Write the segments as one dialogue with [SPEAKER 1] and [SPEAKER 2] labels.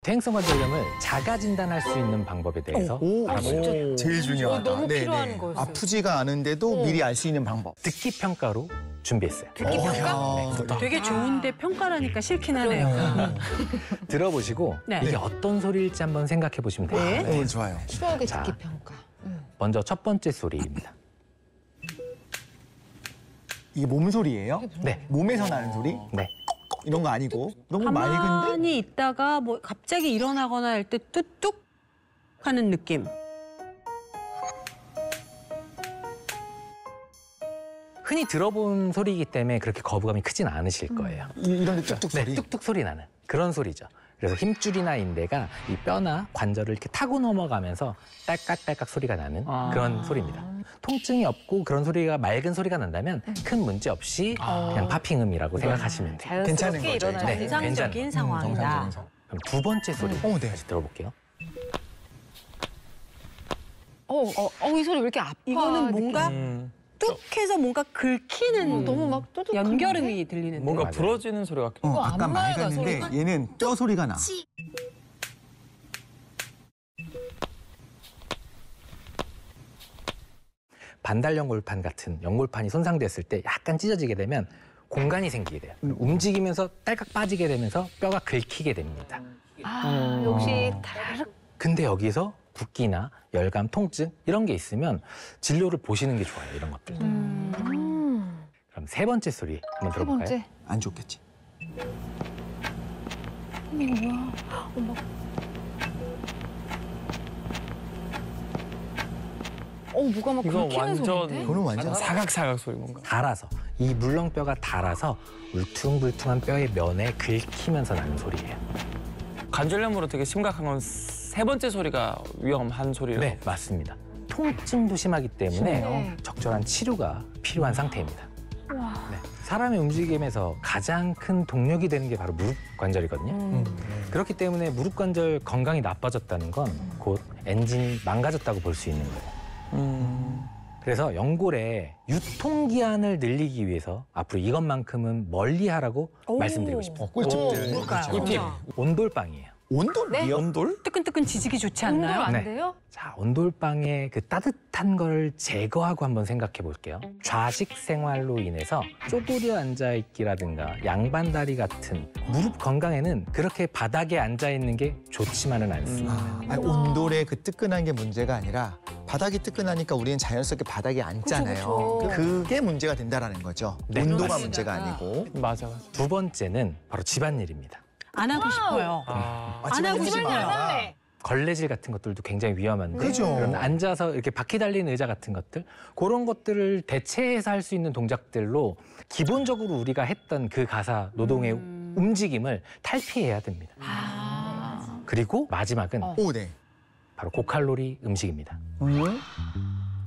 [SPEAKER 1] 퇴행성 관절염을 자가 진단할 수 있는 방법에 대해서 알아볼게요.
[SPEAKER 2] 제일 중요하다.
[SPEAKER 3] 너무 필요한 거였어요.
[SPEAKER 2] 아프지가 않은데도 미리 알 수 있는 방법.
[SPEAKER 1] 듣기 평가로 준비했어요.
[SPEAKER 3] 듣기 평가?
[SPEAKER 2] 네.
[SPEAKER 4] 되게 좋은데 평가라니까 싫긴 하네요.
[SPEAKER 1] 들어보시고
[SPEAKER 4] 네.
[SPEAKER 1] 이게 어떤 소리일지 한번 생각해 보시면 돼요.
[SPEAKER 4] 네.
[SPEAKER 2] 좋아요.
[SPEAKER 3] 추억의
[SPEAKER 1] 자.
[SPEAKER 3] 듣기 평가.
[SPEAKER 1] 먼저 첫 번째 소리입니다.
[SPEAKER 2] 이게 몸 소리예요?
[SPEAKER 1] 네.
[SPEAKER 2] 몸에서 나는 소리?
[SPEAKER 1] 네.
[SPEAKER 2] 이런 거 아니고 너무 맑은데?
[SPEAKER 4] 가만히 있다가 뭐 갑자기 일어나거나 할 때 뚝뚝 하는 느낌.
[SPEAKER 1] 흔히 들어본 소리이기 때문에 그렇게 거부감이 크진 않으실 거예요.
[SPEAKER 2] 이런 데 뚝뚝
[SPEAKER 1] 네,
[SPEAKER 2] 소리?
[SPEAKER 1] 뚝뚝 소리 나는 그런 소리죠. 그래서 힘줄이나 인대가 이 뼈나 관절을 이렇게 타고 넘어가면서 딸깍딸깍 소리가 나는 그런 소리입니다. 통증이 없고 그런 소리가 맑은 소리가 난다면 큰 문제 없이 그냥 파핑음이라고 생각하시면 돼요.
[SPEAKER 2] 괜찮은 거죠,
[SPEAKER 3] 일어나는
[SPEAKER 1] 네,
[SPEAKER 4] 정상적인
[SPEAKER 1] 괜찮아요.
[SPEAKER 4] 상황이다.
[SPEAKER 2] 정상적인 상황.
[SPEAKER 1] 그럼 두 번째 소리
[SPEAKER 2] 네.
[SPEAKER 1] 다시 들어볼게요.
[SPEAKER 3] 이 소리 왜 이렇게 아파?
[SPEAKER 4] 이거는 뭔가 뚝 해서 뭔가 긁히는
[SPEAKER 3] 너무 막 뚜둑.
[SPEAKER 4] 연결음이 들리는데.
[SPEAKER 5] 뭔가
[SPEAKER 1] 맞아요.
[SPEAKER 5] 부러지는 소리 같기도
[SPEAKER 3] 이거
[SPEAKER 2] 아까
[SPEAKER 3] 안 맑아,
[SPEAKER 2] 맑았는데
[SPEAKER 3] 소리가?
[SPEAKER 2] 얘는 뼈 소리가 나.
[SPEAKER 1] 반달 연골판 같은 연골판이 손상됐을 때 약간 찢어지게 되면 공간이 생기게 돼요. 움직이면서 딸깍 빠지게 되면서 뼈가 긁히게 됩니다.
[SPEAKER 3] 역시 다르륵.
[SPEAKER 1] 근데 여기서 붓기나 열감, 통증 이런 게 있으면 진료를 보시는 게 좋아요. 이런 것들. 그럼 세 번째 소리 한번
[SPEAKER 3] 세
[SPEAKER 1] 들어볼까요?
[SPEAKER 3] 번째.
[SPEAKER 2] 안 좋겠지.
[SPEAKER 3] 뭐가 막
[SPEAKER 5] 이거
[SPEAKER 3] 긁히는
[SPEAKER 5] 완전
[SPEAKER 3] 소리인데?
[SPEAKER 2] 그거는 완전
[SPEAKER 5] 사각사각 소리 뭔가.
[SPEAKER 1] 닳아서 이 물렁뼈가 닳아서 울퉁불퉁한 뼈의 면에 긁히면서 나는 소리예요.
[SPEAKER 5] 관절염으로 되게 심각한 건 세 번째 소리가 위험한 소리라고.
[SPEAKER 1] 네, 맞습니다. 통증도 심하기 때문에
[SPEAKER 3] 네.
[SPEAKER 1] 적절한 치료가 필요한 상태입니다. 네, 사람의 움직임에서 가장 큰 동력이 되는 게 바로 무릎 관절이거든요. 그렇기 때문에 무릎 관절 건강이 나빠졌다는 건 곧 엔진이 망가졌다고 볼 수 있는 거예요. 그래서 연골의 유통기한을 늘리기 위해서 앞으로 이것만큼은 멀리하라고 말씀드리고 싶어요.
[SPEAKER 2] 꿀팁들.
[SPEAKER 4] 뭘까요?
[SPEAKER 5] 꿀팁.
[SPEAKER 1] 온돌방이에요.
[SPEAKER 2] 온돌이요?
[SPEAKER 5] 온돌?
[SPEAKER 4] 뜨끈뜨끈 지지기 좋지
[SPEAKER 3] 운동
[SPEAKER 4] 않나요?
[SPEAKER 3] 안
[SPEAKER 1] 네.
[SPEAKER 3] 돼요?
[SPEAKER 1] 자, 온돌방의 그 따뜻한 걸 제거하고 한번 생각해 볼게요. 좌식 생활로 인해서 쪼그려 앉아있기라든가 양반다리 같은 무릎 건강에는 그렇게 바닥에 앉아있는 게 좋지만은 않습니다.
[SPEAKER 2] 아니, 온돌의 그 뜨끈한 게 문제가 아니라 바닥이 뜨끈하니까 우리는 자연스럽게 바닥에 앉잖아요.
[SPEAKER 3] 그쵸.
[SPEAKER 2] 그게 문제가 된다는 거죠.
[SPEAKER 1] 네,
[SPEAKER 2] 온도가
[SPEAKER 4] 맞습니다.
[SPEAKER 2] 문제가 아니고.
[SPEAKER 5] 맞아.
[SPEAKER 1] 두 번째는 바로 집안일입니다.
[SPEAKER 4] 안 하고 싶어요. 안 하고 싶어요.
[SPEAKER 1] 걸레질 같은 것들도 굉장히 위험한데
[SPEAKER 2] 그죠.
[SPEAKER 1] 그런 앉아서 이렇게 바퀴 달린 의자 같은 것들 그런 것들을 대체해서 할 수 있는 동작들로 기본적으로 우리가 했던 그 가사 노동의 움직임을 탈피해야 됩니다. 그리고 마지막은
[SPEAKER 2] 오, 네.
[SPEAKER 1] 바로 고칼로리 음식입니다.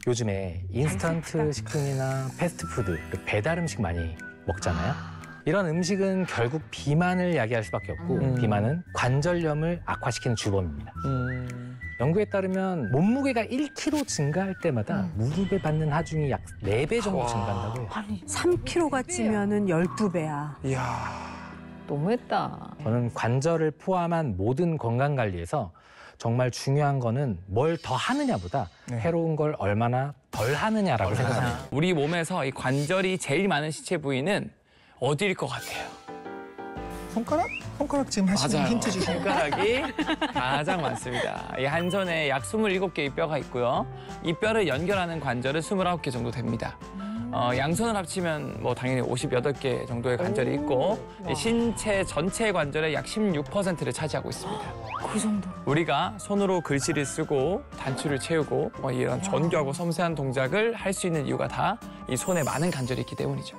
[SPEAKER 1] 요즘에 인스턴트 식품이나 패스트푸드, 배달 음식 많이 먹잖아요. 이런 음식은 결국 비만을 야기할 수밖에 없고 비만은 관절염을 악화시키는 주범입니다. 연구에 따르면 몸무게가 1kg 증가할 때마다 무릎에 받는 하중이 약 4배 정도 증가한다고 해요.
[SPEAKER 4] 3kg가 찌면은 12배야.
[SPEAKER 5] 이야.
[SPEAKER 3] 너무했다.
[SPEAKER 1] 저는 관절을 포함한 모든 건강관리에서 정말 중요한 거는 뭘 더 하느냐보다 해로운 걸 얼마나 덜 하느냐라고 생각합니다.
[SPEAKER 5] 우리 몸에서 이 관절이 제일 많은 신체 부위는 어디일 것 같아요?
[SPEAKER 2] 손가락? 손가락 지금 하시는
[SPEAKER 5] 맞아요.
[SPEAKER 2] 힌트 주시면.
[SPEAKER 5] 손가락이 가장 많습니다. 이 한 손에 약 27개의 뼈가 있고요. 이 뼈를 연결하는 관절은 29개 정도 됩니다. 양손을 합치면 뭐 당연히 58개 정도의 관절이 있고 이 신체 전체 관절의 약 16%를 차지하고 있습니다.
[SPEAKER 3] 그 정도로.
[SPEAKER 5] 우리가 손으로 글씨를 쓰고 단추를 채우고 뭐 이런 정교하고 섬세한 동작을 할 수 있는 이유가 다 이 손에 많은 관절이 있기 때문이죠.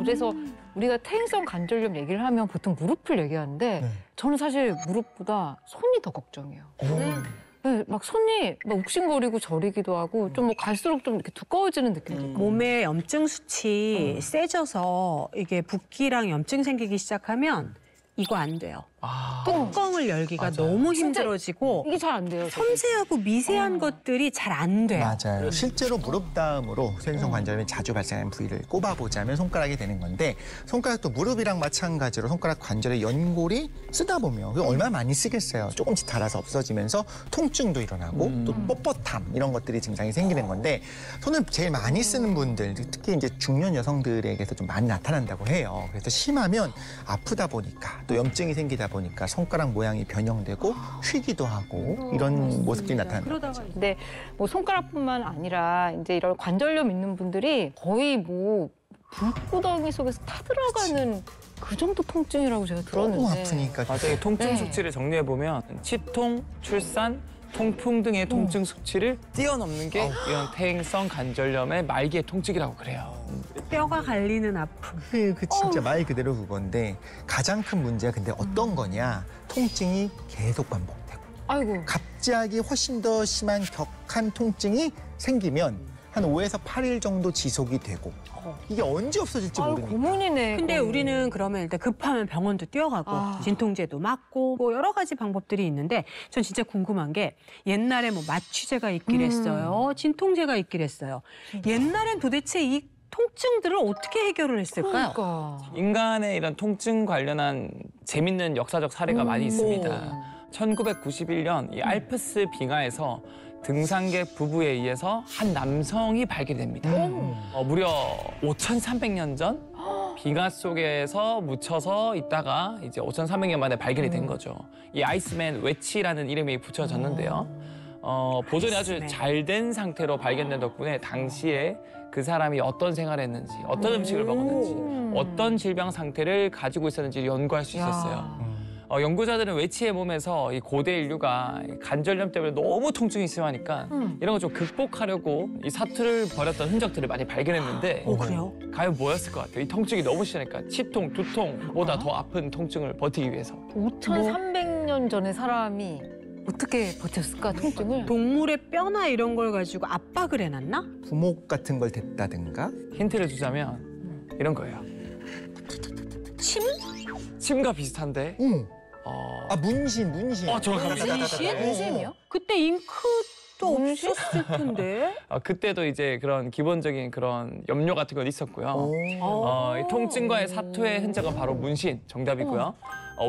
[SPEAKER 3] 그래서 우리가 퇴행성 관절염 얘기를 하면 보통 무릎을 얘기하는데 저는 사실 무릎보다 손이 더 걱정이에요. 네, 막 손이 막 욱신거리고 저리기도 하고 좀 뭐 갈수록 좀 이렇게 두꺼워지는 느낌도 있고.
[SPEAKER 4] 몸에 염증 수치 세져서 이게 붓기랑 염증 생기기 시작하면 이거 안 돼요. 뚜껑을 열기가 너무 힘들어지고
[SPEAKER 3] 이게 잘 안 돼요.
[SPEAKER 4] 섬세하고 미세한 것들이 잘 안 돼요.
[SPEAKER 2] 맞아요. 실제로 무릎 다음으로 소행성 관절염이 자주 발생하는 부위를 꼽아보자면 손가락이 되는 건데 손가락도 무릎이랑 마찬가지로 손가락 관절의 연골이 쓰다 보면 얼마나 많이 쓰겠어요. 조금씩 닳아서 없어지면서 통증도 일어나고 또 뻣뻣함 이런 것들이 증상이 생기는 건데 손을 제일 많이 쓰는 분들 특히 이제 중년 여성들에게서 좀 많이 나타난다고 해요. 그래서 심하면 아프다 보니까 또 염증이 생기다 보니까 손가락 모양이 변형되고 휘기도 하고 이런 모습들이 나타난다.
[SPEAKER 4] 그러다가
[SPEAKER 3] 근데 뭐 손가락뿐만 아니라 이제 이런 관절염 있는 분들이 거의 뭐 불구덩이 속에서 타들어가는 그 정도 통증이라고 제가 들었는데.
[SPEAKER 2] 너무 아프니까.
[SPEAKER 5] 맞아요. 통증
[SPEAKER 3] 네.
[SPEAKER 5] 수치를 정리해 보면 치통, 출산, 통풍 등의 통증 수치를 뛰어넘는 게 이런 퇴행성 관절염의 말기의 통증이라고 그래요.
[SPEAKER 4] 뼈가 갈리는 아픔.
[SPEAKER 2] 그 진짜 말 그대로 그건데 가장 큰 문제가 근데 어떤 거냐. 통증이 계속 반복되고
[SPEAKER 3] 아이고.
[SPEAKER 2] 갑자기 훨씬 더 심한 격한 통증이 생기면 한 5에서 8일 정도 지속이 되고 이게 언제 없어질지
[SPEAKER 3] 아유,
[SPEAKER 2] 모르니까.
[SPEAKER 3] 고문이네.
[SPEAKER 4] 근데
[SPEAKER 3] 고문.
[SPEAKER 4] 우리는 그러면 일단 급하면 병원도 뛰어가고 진통제도 맞고 뭐 여러 가지 방법들이 있는데 전 진짜 궁금한 게 옛날에 뭐 마취제가 있긴 했어요. 진통제가 있긴 했어요. 옛날엔 도대체 이 통증들을 어떻게 해결을 했을까요?
[SPEAKER 3] 그러니까.
[SPEAKER 5] 인간의 이런 통증 관련한 재밌는 역사적 사례가 많이 있습니다. 1991년 이 알프스 빙하에서 등산객 부부에 의해서 한 남성이 발견됩니다. 무려 5,300년 전 빙하 속에서 묻혀서 있다가 이제 5,300년 만에 발견이 된 거죠. 이 아이스맨 웨치라는 이름이 붙여졌는데요. 보존이 아주 잘 된 상태로 발견된 덕분에 당시에 그 사람이 어떤 생활을 했는지, 어떤 음식을 먹었는지, 어떤 질병 상태를 가지고 있었는지를 연구할 수 있었어요. 연구자들은 웨치의 몸에서 이 고대 인류가 관절염 때문에 너무 통증이 심하니까 이런 거 좀 극복하려고 이 사투를 벌였던 흔적들을 많이 발견했는데
[SPEAKER 4] 그래요?
[SPEAKER 5] 과연 뭐였을 것 같아요? 이 통증이 너무 심하니까 치통, 두통보다 더 아픈 통증을 버티기 위해서.
[SPEAKER 3] 5,300년 전에 사람이 어떻게 버텼을까, 통증을?
[SPEAKER 4] 동물의 뼈나 이런 걸 가지고 압박을 해놨나?
[SPEAKER 2] 부목 같은 걸 댔다든가.
[SPEAKER 5] 힌트를 주자면 이런 거예요.
[SPEAKER 4] 침?
[SPEAKER 5] 침과 비슷한데
[SPEAKER 2] 아 문신.
[SPEAKER 5] 정확합니다.
[SPEAKER 3] 문신이요?
[SPEAKER 4] 그때 잉크도
[SPEAKER 3] 문신?
[SPEAKER 4] 없었을 텐데.
[SPEAKER 5] 그때도 이제 그런 기본적인 그런 염료 같은 건 있었고요. 이 통증과의 사투의 흔적은 바로 문신 정답이고요.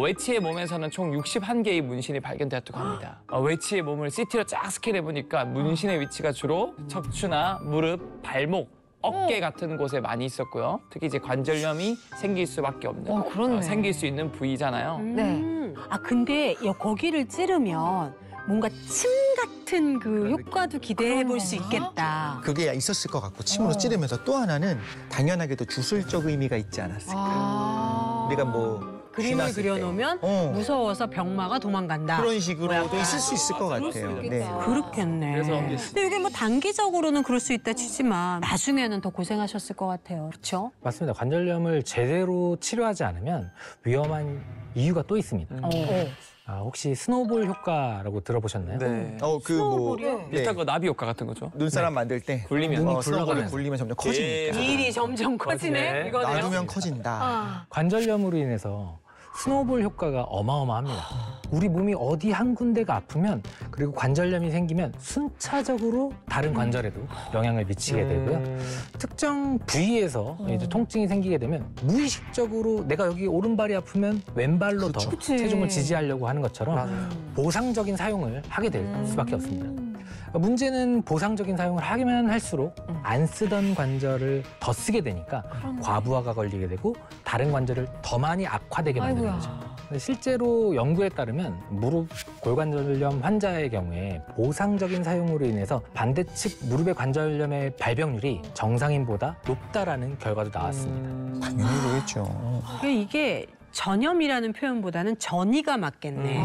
[SPEAKER 5] 웨치의 몸에서는 총 61개의 문신이 발견되었다고 합니다. 웨치의 몸을 CT로 쫙 스캔해보니까 문신의 위치가 주로 척추나 무릎, 발목, 어깨 같은 곳에 많이 있었고요. 특히 이제 관절염이 생길 수밖에 없는,
[SPEAKER 3] 그렇네.
[SPEAKER 5] 생길 수 있는 부위잖아요.
[SPEAKER 3] 네.
[SPEAKER 4] 아 근데 거기를 찌르면 뭔가 침 같은 그 효과도 기대해 볼 수 있겠다.
[SPEAKER 2] 그게 있었을 것 같고 침으로 찌르면서 또 하나는 당연하게도 주술적 의미가 있지 않았을까. 우리가 뭐
[SPEAKER 4] 그림을
[SPEAKER 2] 지났을
[SPEAKER 4] 그려놓으면
[SPEAKER 2] 때.
[SPEAKER 4] 무서워서 병마가 도망간다.
[SPEAKER 2] 그런 식으로도 있을 수 있을 것
[SPEAKER 3] 그럴 수
[SPEAKER 2] 같아요.
[SPEAKER 3] 있겠다.
[SPEAKER 4] 그렇겠네.
[SPEAKER 5] 그래서
[SPEAKER 4] 근데 이게 뭐 단기적으로는 그럴 수 있다 치지만 나중에는 더 고생하셨을 것 같아요. 그렇죠?
[SPEAKER 1] 맞습니다. 관절염을 제대로 치료하지 않으면 위험한 이유가 또 있습니다. 혹시 스노볼 효과라고 들어보셨나요?
[SPEAKER 5] 네.
[SPEAKER 2] 그 뭐
[SPEAKER 4] 스노우볼이요?
[SPEAKER 5] 비슷한 거 나비 효과 같은 거죠.
[SPEAKER 2] 눈사람 만들 때
[SPEAKER 5] 굴리면.
[SPEAKER 1] 눈이
[SPEAKER 2] 스노볼이
[SPEAKER 1] 굴러가면서.
[SPEAKER 2] 굴리면 점점 커지니까.
[SPEAKER 4] 일이 점점 커지네.
[SPEAKER 5] 커지네.
[SPEAKER 4] 이거는.
[SPEAKER 2] 놔두면 커진다.
[SPEAKER 1] 관절염으로 인해서 스노볼 효과가 어마어마합니다. 우리 몸이 어디 한 군데가 아프면 그리고 관절염이 생기면 순차적으로 다른 관절에도 영향을 미치게 되고요. 특정 부위에서 이제 통증이 생기게 되면 무의식적으로 내가 여기 오른발이 아프면 왼발로 더
[SPEAKER 3] 그치.
[SPEAKER 1] 체중을 지지하려고 하는 것처럼 보상적인 사용을 하게 될 수밖에 없습니다. 문제는 보상적인 사용을 하기만 할수록 안 쓰던 관절을 더 쓰게 되니까 과부하가 걸리게 되고 다른 관절을 더 많이 악화되게 만드는
[SPEAKER 3] 아이고야.
[SPEAKER 1] 거죠. 근데 실제로 연구에 따르면 무릎 골관절염 환자의 경우에 보상적인 사용으로 인해서 반대측 무릎의 관절염의 발병률이 정상인보다 높다라는 결과도 나왔습니다.
[SPEAKER 2] 당연히 그렇겠죠.
[SPEAKER 4] 이게 전염이라는 표현보다는 전이가 맞겠네.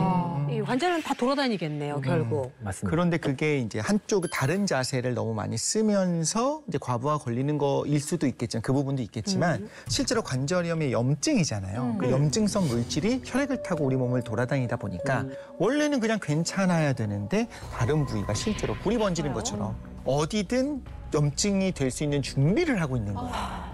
[SPEAKER 4] 이 관절은 다 돌아다니겠네요, 결국.
[SPEAKER 1] 맞습니다.
[SPEAKER 2] 그런데 그게 이제 한쪽 다른 자세를 너무 많이 쓰면서 이제 과부하 걸리는 거일 수도 있겠지만 그 부분도 있겠지만 실제로 관절염이 염증이잖아요. 그 염증성 물질이 혈액을 타고 우리 몸을 돌아다니다 보니까 원래는 그냥 괜찮아야 되는데 다른 부위가 실제로 불이 번지는 것처럼 어디든 염증이 될 수 있는 준비를 하고 있는 거예요.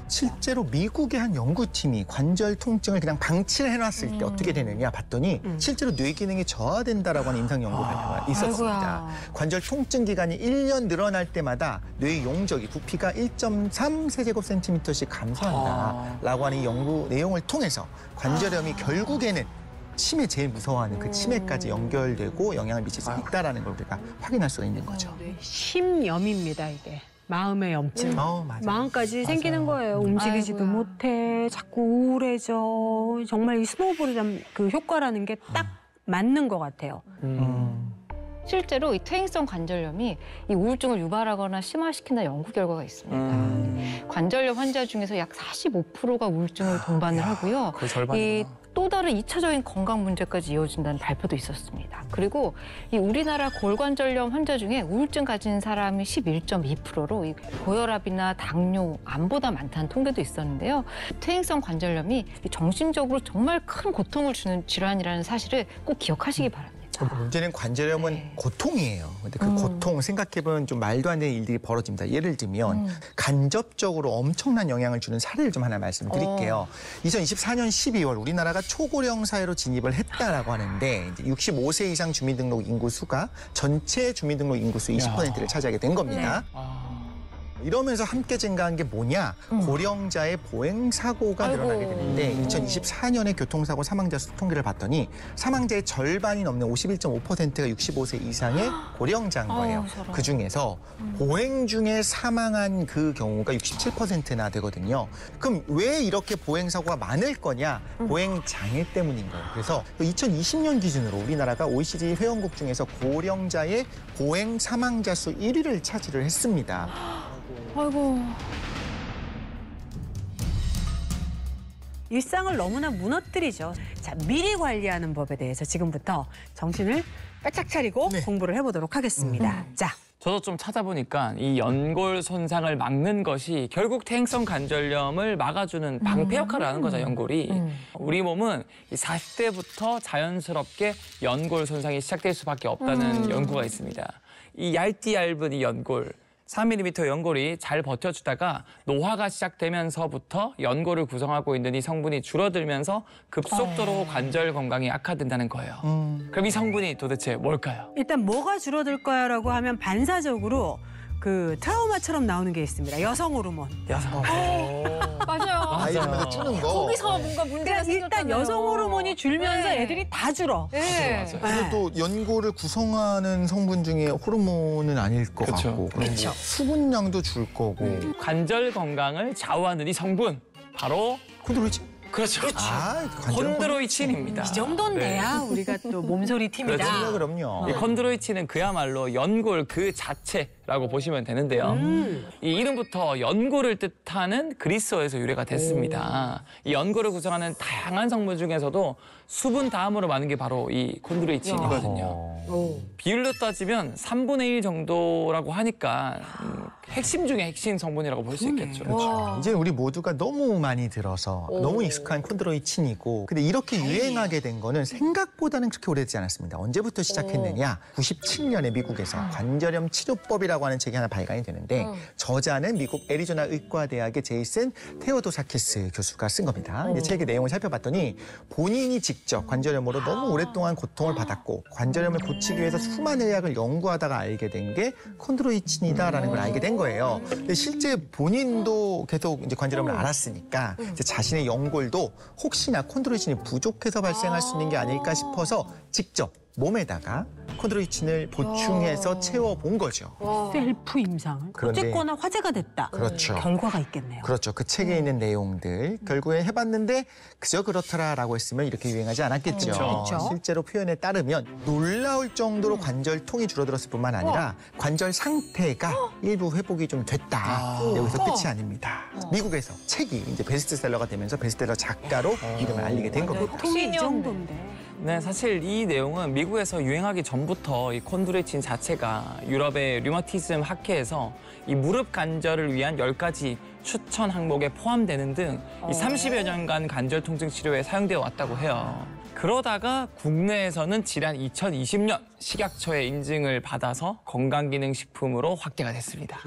[SPEAKER 2] 실제로 미국의 한 연구팀이 관절 통증을 그냥 방치를 해놨을 때 어떻게 되느냐 봤더니 실제로 뇌 기능이 저하된다라고 하는 임상 연구 발표가 있었습니다.
[SPEAKER 3] 아이고야.
[SPEAKER 2] 관절 통증 기간이 1년 늘어날 때마다 뇌 용적이 부피가 1.3 세제곱센티미터씩 감소한다라고 하는 이 연구 내용을 통해서 관절염이 결국에는 치매 제일 무서워하는 그 치매까지 연결되고 영향을 미칠 수 있다라는 걸 우리가 확인할 수가 있는 거죠.
[SPEAKER 4] 심염입니다, 이게. 마음의 염증.
[SPEAKER 2] 맞아요.
[SPEAKER 4] 마음까지 생기는 거예요. 움직이지도
[SPEAKER 3] 아이고야.
[SPEAKER 4] 못해. 자꾸 우울해져. 정말 이 스노우볼이란 그 효과라는 게 딱 맞는 것 같아요.
[SPEAKER 3] 실제로 이 퇴행성 관절염이 이 우울증을 유발하거나 심화시킨다는 연구 결과가 있습니다. 관절염 환자 중에서 약 45%가 우울증을 동반을 하고요.
[SPEAKER 5] 그 절반이구나.
[SPEAKER 3] 또 다른 2차적인 건강 문제까지 이어진다는 발표도 있었습니다. 그리고 이 우리나라 골관절염 환자 중에 우울증 가진 사람이 11.2%로 이 고혈압이나 당뇨, 암보다 많다는 통계도 있었는데요. 퇴행성 관절염이 이 정신적으로 정말 큰 고통을 주는 질환이라는 사실을 꼭 기억하시기 바랍니다.
[SPEAKER 2] 문제는 관절염은
[SPEAKER 3] 네.
[SPEAKER 2] 고통이에요. 근데 그 고통 생각해보면 좀 말도 안 되는 일들이 벌어집니다. 예를 들면 간접적으로 엄청난 영향을 주는 사례를 좀 하나 말씀드릴게요. 2024년 12월 우리나라가 초고령 사회로 진입을 했다라고 하는데 이제 65세 이상 주민등록 인구 수가 전체 주민등록 인구 수 20%를 차지하게 된 겁니다. 이러면서 함께 증가한 게 뭐냐? 고령자의 보행 사고가 늘어나게 되는데 2024년에 교통사고 사망자 수 통계를 봤더니 사망자의 절반이 넘는 51.5%가 65세 이상의 고령자인 거예요. 그 중에서 보행 중에 사망한 그 경우가 67%나 되거든요. 그럼 왜 이렇게 보행 사고가 많을 거냐? 보행 장애 때문인 거예요. 그래서 2020년 기준으로 우리나라가 OECD 회원국 중에서 고령자의 보행 사망자 수 1위를 차지를 했습니다.
[SPEAKER 3] 아이고.
[SPEAKER 4] 일상을 너무나 무너뜨리죠. 자, 미리 관리하는 법에 대해서 지금부터 정신을 바짝 차리고 공부를 해보도록 하겠습니다. 자,
[SPEAKER 5] 저도 좀 찾아보니까 이 연골 손상을 막는 것이 결국 퇴행성 관절염을 막아주는 방패 역할을 하는 거죠, 연골이. 우리 몸은 이 40대부터 자연스럽게 연골 손상이 시작될 수밖에 없다는 연구가 있습니다. 이 얇은 이 연골, 3mm 연골이 잘 버텨주다가 노화가 시작되면서부터 연골을 구성하고 있는 이 성분이 줄어들면서 급속도로 관절 건강이 악화된다는 거예요. 그럼 이 성분이 도대체 뭘까요?
[SPEAKER 4] 일단 뭐가 줄어들까요라고 하면 반사적으로 그 트라우마처럼 나오는 게 있습니다. 여성 호르몬.
[SPEAKER 3] 맞아요.
[SPEAKER 2] 아이 하면서 주는 거.
[SPEAKER 3] 거기서 뭔가 문제가
[SPEAKER 4] 일단
[SPEAKER 3] 생겼잖아요.
[SPEAKER 4] 여성 호르몬이 줄면서
[SPEAKER 3] 네.
[SPEAKER 4] 애들이 다 줄어.
[SPEAKER 3] 네.
[SPEAKER 2] 그리고 또 연골을 구성하는 성분 중에 호르몬은 아닐 것
[SPEAKER 5] 그쵸.
[SPEAKER 2] 같고 그렇죠. 수분량도 줄 거고
[SPEAKER 5] 관절 건강을 좌우하는 이 성분, 바로
[SPEAKER 2] 콘드로이친?
[SPEAKER 5] 그렇죠. 콘드로이친입니다.
[SPEAKER 4] 이 정도는 돼야 우리가 또 몸소리 팀이다.
[SPEAKER 2] 그럼요.
[SPEAKER 5] 이 콘드로이친은 그야말로 연골 그 자체라고 보시면 되는데요. 이 이름부터 연골을 뜻하는 그리스어에서 유래가 됐습니다. 이 연골을 구성하는 다양한 성분 중에서도 수분 다음으로 많은 게 바로 이 콘드로이친이거든요. 비율로 따지면 3분의 1 정도라고 하니까 핵심 중에 핵심 성분이라고 볼 수 있겠죠.
[SPEAKER 2] 그렇죠. 이제 우리 모두가 너무 많이 들어서 너무 익숙한 콘드로이친이고 근데 이렇게 유행하게 된 거는 생각보다는 그렇게 오래되지 않았습니다. 언제부터 시작했느냐? 97년에 미국에서 관절염 치료법이라고 하는 책이 하나 발간이 되는데 저자는 미국 애리조나 의과대학의 제이슨 테오도사키스 교수가 쓴 겁니다. 이 책의 내용을 살펴봤더니 본인이 직접 관절염으로 너무 오랫동안 고통을 받았고 관절염을 고치기 위해서 수많은 약을 연구하다가 알게 된 게 콘드로이친이다라는 걸 알게 된 거예요. 근데 실제 본인도 계속 이제 관절염을 알았으니까 이제 자신의 연골도 혹시나 콘드로이친이 부족해서 발생할 수 있는 게 아닐까 싶어서 직접 몸에다가 콘드로이친을 보충해서 채워본 거죠.
[SPEAKER 4] 셀프 임상.
[SPEAKER 2] 그런데-
[SPEAKER 4] 어쨌거나 화제가 됐다.
[SPEAKER 2] 그렇죠.
[SPEAKER 4] 결과가 있겠네요.
[SPEAKER 2] 그렇죠. 그 책에 있는 내용들 결국에 해봤는데 그저 그렇더라라고 했으면 이렇게 유행하지 않았겠죠.
[SPEAKER 4] 그렇죠.
[SPEAKER 2] 실제로 표현에 따르면 놀라울 정도로 관절통이 줄어들었을 뿐만 아니라 관절 상태가 일부 회복이 좀 됐다. 여기서 끝이 아닙니다. 미국에서 책이 이제 베스트셀러가 되면서 베스트셀러 작가로 이름을 알리게 된 겁니다.
[SPEAKER 4] 통이 이 정도인데.
[SPEAKER 5] 네, 사실 이 내용은 미국에서 유행하기 전부터 이 콘드로이친 자체가 유럽의 류마티즘 학회에서 이 무릎 관절을 위한 10가지 추천 항목에 포함되는 등 이 30여 년간 관절 통증 치료에 사용되어 왔다고 해요. 그러다가 국내에서는 지난 2020년 식약처의 인증을 받아서 건강기능식품으로 확대가 됐습니다.